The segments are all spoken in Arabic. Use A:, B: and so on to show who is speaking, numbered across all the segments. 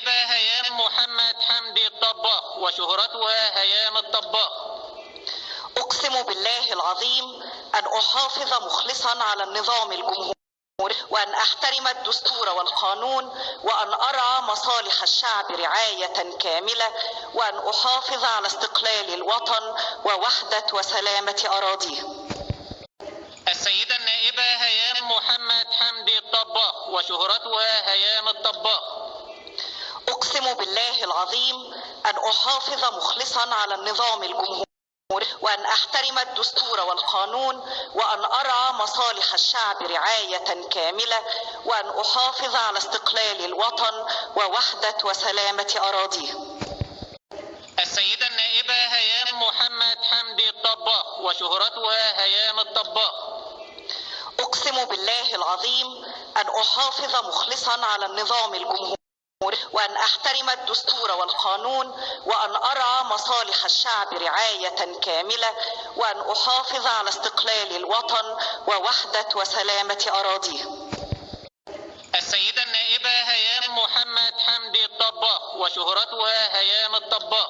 A: النائبة هيام محمد حمدي الطباخ وشهرتها هيام الطباخ.
B: أقسم بالله العظيم أن أحافظ مخلصا على النظام الجمهوري وأن أحترم الدستور والقانون وأن أرعى مصالح الشعب رعاية كاملة وأن أحافظ على استقلال الوطن ووحدة وسلامة أراضيه.
A: السيدة النائبة هيام محمد حمدي الطباخ وشهرتها هيام الطباخ.
B: أقسم بالله العظيم أن أحافظ مخلصا على النظام الجمهوري وأن أحترم الدستور والقانون وأن أرعى مصالح الشعب رعاية كاملة وأن أحافظ على استقلال الوطن ووحدة وسلامة أراضيه.
A: السيدة النائبة هيام محمد حمدي الطباخ وشهرتها هيام الطباخ.
B: أقسم بالله العظيم أن أحافظ مخلصا على النظام الجمهوري وأن أحترم الدستور والقانون وأن أرعى مصالح الشعب رعاية كاملة وأن أحافظ على استقلال الوطن ووحدة وسلامة أراضيه.
A: السيدة النائبة هيام محمد حمدي الطباخ وشهرتها هيام الطباخ.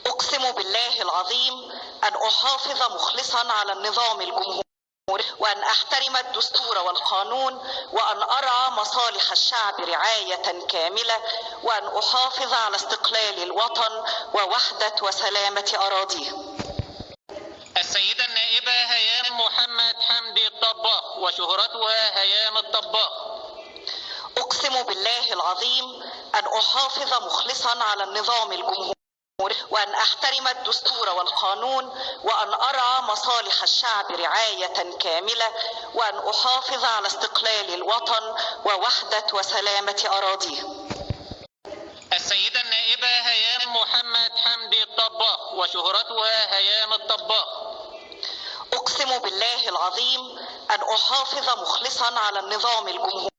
B: أقسم بالله العظيم أن أحافظ مخلصا على النظام الجمهوري وأن أحترم الدستور والقانون وأن أرعى مصالح الشعب رعاية كاملة وأن أحافظ على استقلال الوطن ووحدة وسلامة أراضيه.
A: السيدة النائبة هيام محمد حمدي الطباخ وشهرتها هيام الطباخ.
B: أقسم بالله العظيم أن أحافظ مخلصا على النظام الجمهوري وأن أحترم الدستور والقانون وأن أرعى مصالح الشعب رعاية كاملة وأن أحافظ على استقلال الوطن ووحدة وسلامة أراضيه.
A: السيدة النائبة هيام محمد حمدي الطباخ وشهرتها هيام الطباخ.
B: أقسم بالله العظيم أن أحافظ مخلصا على النظام الجمهوري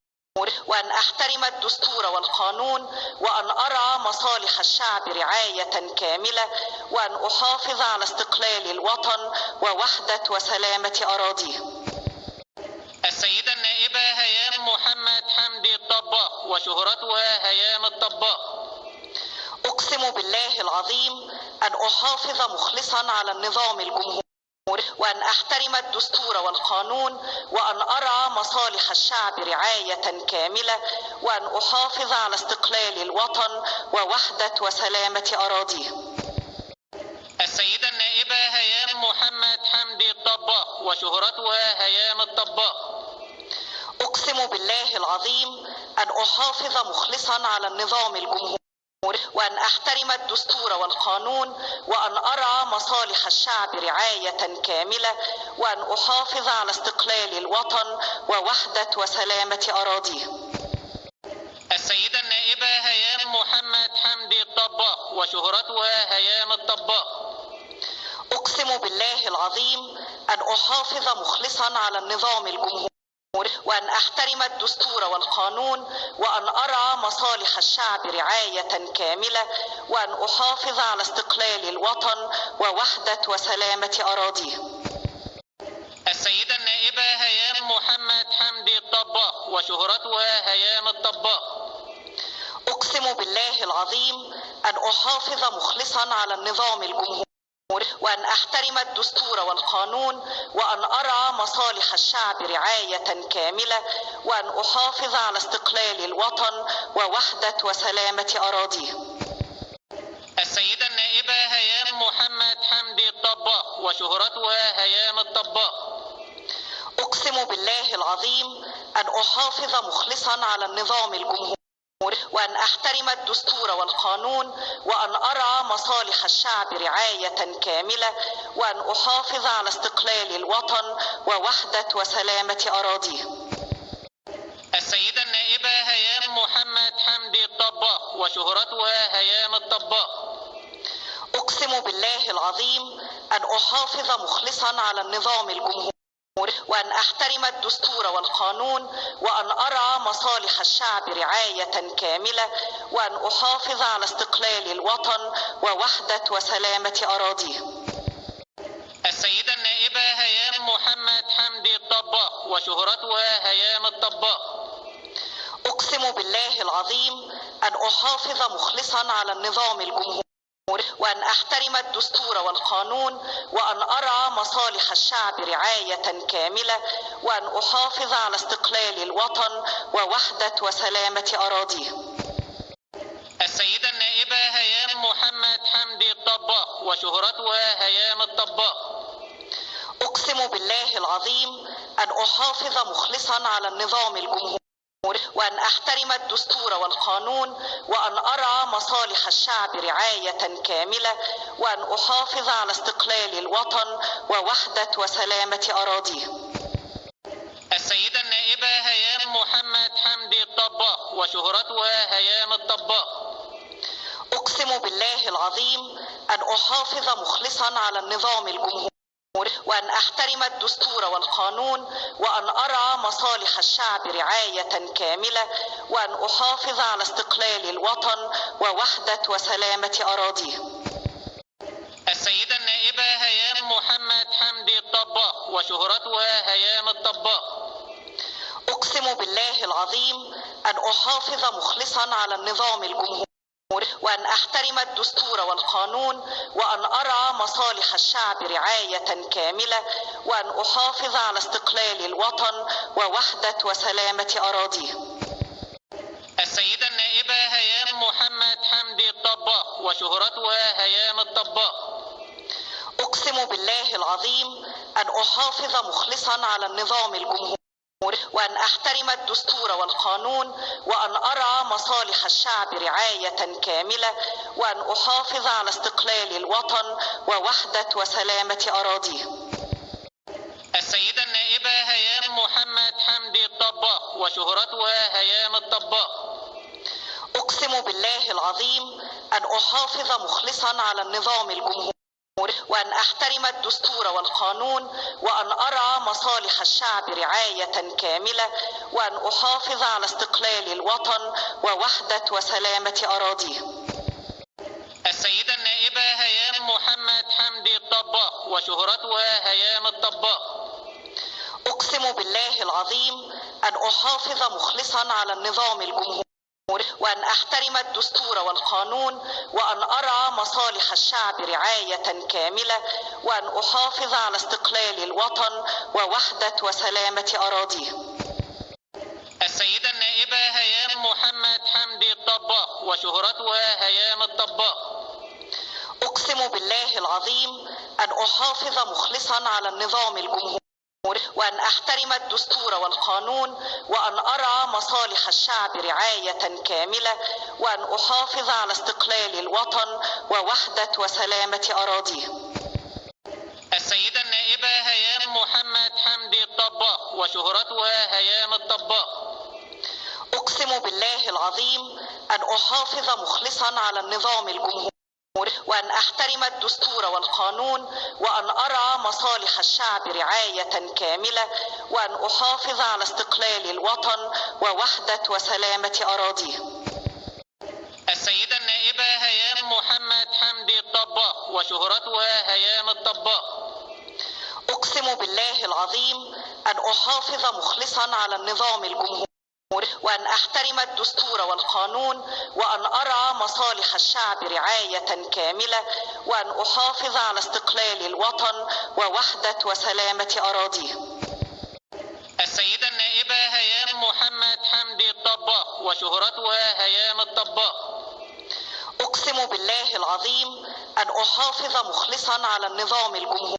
B: وأن أحترم الدستور والقانون وأن أرعى مصالح الشعب رعاية كاملة وأن أحافظ على استقلال الوطن ووحدة وسلامة أراضيه.
A: السيدة النائبة هيام محمد حمدي الطباخ وشهرتها هيام الطباخ.
B: أقسم بالله العظيم أن أحافظ مخلصا على النظام الجمهوري وأن أحترم الدستور والقانون وأن أرعى مصالح الشعب رعاية كاملة وأن أحافظ على استقلال الوطن ووحدة وسلامة أراضيه.
A: السيدة النائبة هيام محمد حمدي الطباخ وشهرتها هيام الطباخ.
B: أقسم بالله العظيم أن أحافظ مخلصا على النظام الجمهوري وأن أحترم الدستور والقانون وأن أرعى مصالح الشعب رعاية كاملة وأن أحافظ على استقلال الوطن ووحدة وسلامة أراضيه.
A: السيدة النائبة هيام محمد حمدي الطباخ وشهرتها هيام الطباخ.
B: أقسم بالله العظيم أن أحافظ مخلصا على النظام الجمهوري وأن أحترم الدستور والقانون وأن أرعى مصالح الشعب رعاية كاملة وأن أحافظ على استقلال الوطن ووحدة وسلامة أراضيه.
A: السيدة النائبة هيام محمد حمدي الطباخ وشهرتها هيام الطباخ.
B: أقسم بالله العظيم أن أحافظ مخلصا على النظام الجمهوري وأن أحترم الدستور والقانون وأن أرعى مصالح الشعب رعاية كاملة وأن أحافظ على استقلال الوطن ووحدة وسلامة أراضيه.
A: السيدة النائبة هيام محمد حمدي الطباخ وشهرتها هيام الطباخ.
B: أقسم بالله العظيم أن أحافظ مخلصا على النظام الجمهوري وأن أحترم الدستور والقانون وأن أرعى مصالح الشعب رعاية كاملة وأن أحافظ على استقلال الوطن ووحدة وسلامة أراضيه.
A: السيدة النائبة هيام محمد حمدي الطباخ وشهرتها هيام الطباخ.
B: أقسم بالله العظيم أن أحافظ مخلصا على النظام الجمهوري وأن أحترم الدستور والقانون وأن أرعى مصالح الشعب رعاية كاملة وأن أحافظ على استقلال الوطن ووحدة وسلامة أراضيه. أقسم بالله العظيم أن أحافظ مخلصا على النظام الجمهوري وأن أحترم الدستور والقانون وأن أرعى مصالح الشعب رعاية كاملة وأن أحافظ على استقلال الوطن ووحدة وسلامة أراضيه.
A: السيدة النائبة هيام محمد حمدي الطباخ وشهرتها هيام الطباخ.
B: أقسم بالله العظيم أن أحافظ مخلصا على النظام الجمهوري وأن أحترم الدستور والقانون وأن أرعى مصالح الشعب رعاية كاملة وأن أحافظ على استقلال الوطن ووحدة وسلامة أراضيه.
A: السيدة النائبة هيام محمد حمدي الطباخ وشهرتها هيام الطباخ.
B: أقسم بالله العظيم أن أحافظ مخلصا على النظام الجمهوري وأن أحترم الدستور والقانون وأن أرعى مصالح الشعب رعاية كاملة وأن أحافظ على استقلال الوطن ووحدة وسلامة أراضيه.
A: السيدة النائبة هيام محمد حمدي الطباخ وشهرتها هيام الطباخ.
B: أقسم بالله العظيم أن أحافظ مخلصا على النظام الجمهوري وأن أحترم الدستور والقانون وأن أرعى مصالح الشعب رعاية كاملة وأن أحافظ على استقلال الوطن ووحدة وسلامة أراضيه.
A: السيدة النائبة هيام محمد حمدي الطباخ وشهرتها هيام الطباخ.
B: أقسم بالله العظيم أن أحافظ مخلصا على النظام الجمهوري وأن أحترم الدستور والقانون وأن أرعى مصالح الشعب رعاية كاملة وأن أحافظ على استقلال الوطن ووحدة وسلامة أراضيه.
A: السيدة النائبة هيام محمد حمدي الطباخ وشهرتها هيام الطباخ.
B: أقسم بالله العظيم أن أحافظ مخلصا على النظام الجمهوري وأن أحترم الدستور والقانون وأن أرعى مصالح الشعب رعاية كاملة وأن أحافظ على استقلال الوطن ووحدة وسلامة أراضيه.
A: السيدة النائبة هيام محمد حمدي الطباخ وشهرتها هيام الطباخ.
B: أقسم بالله العظيم أن أحافظ مخلصا على النظام الجمهوري وأن أحترم الدستور والقانون وأن أرعى مصالح الشعب رعاية كاملة وأن أحافظ على استقلال الوطن ووحدة وسلامة أراضيه.
A: السيدة النائبة هيام محمد حمدي الطباخ وشهرتها هيام الطباخ.
B: أقسم بالله العظيم أن أحافظ مخلصا على النظام الجمهوري وأن أحترم الدستور والقانون وأن أرعى مصالح الشعب رعاية كاملة وأن أحافظ على استقلال الوطن ووحدة وسلامة أراضيه.
A: السيدة النائبة هيام محمد حمدي الطباخ وشهرتها هيام الطباخ.
B: أقسم بالله العظيم أن أحافظ مخلصا على النظام الجمهوري وأن أحترم الدستور والقانون وأن أرعى مصالح الشعب رعاية كاملة وأن أحافظ على استقلال الوطن ووحدة وسلامة أراضيه.
A: السيدة النائبة هيام محمد حمدي الطباخ وشهرتها هيام الطباخ.
B: أقسم بالله العظيم أن أحافظ مخلصا على النظام الجمهوري وأن أحترم الدستور والقانون وأن أرعى مصالح الشعب رعاية كاملة وأن أحافظ على استقلال الوطن ووحدة وسلامة أراضيه.
A: السيدة النائبة هيام محمد حمدي الطباخ وشهرتها هيام الطباخ.
B: أقسم بالله العظيم أن أحافظ مخلصا على النظام الجمهوري وأن أحترم الدستور والقانون وأن أرعى مصالح الشعب رعاية كاملة وأن أحافظ على استقلال الوطن ووحدة وسلامة أراضيه.
A: السيدة النائبة هيام محمد حمدي الطباخ وشهرتها هيام الطباخ.
B: أقسم بالله العظيم أن أحافظ مخلصا على النظام الجمهوري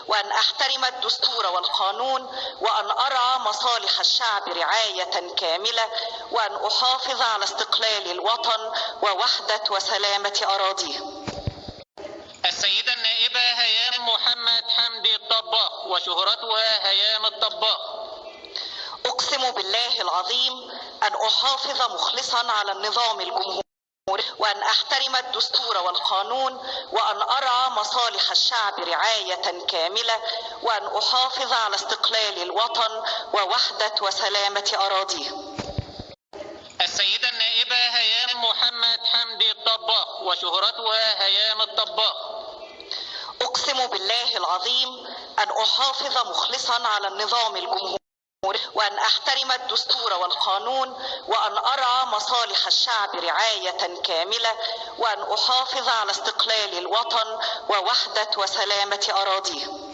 B: وأن أحترم الدستور والقانون وأن أرعى مصالح الشعب رعاية كاملة وأن أحافظ على استقلال الوطن ووحدة وسلامة أراضيه.
A: السيدة النائبة هيام محمد حمدي الطباخ وشهرتها هيام الطباخ.
B: أقسم بالله العظيم أن أحافظ مخلصا على النظام الجمهوري وأن أحترم الدستور والقانون وأن أرعى مصالح الشعب رعاية كاملة وأن أحافظ على استقلال الوطن ووحدة وسلامة أراضيه.
A: السيدة النائبة هيام محمد حمدي الطباخ وشهرتها هيام الطباخ.
B: أقسم بالله العظيم أن أحافظ مخلصا على النظام الجمهوري وأن أحترم الدستور والقانون وأن أرعى مصالح الشعب رعاية كاملة وأن أحافظ على استقلال الوطن ووحدة وسلامة أراضيه.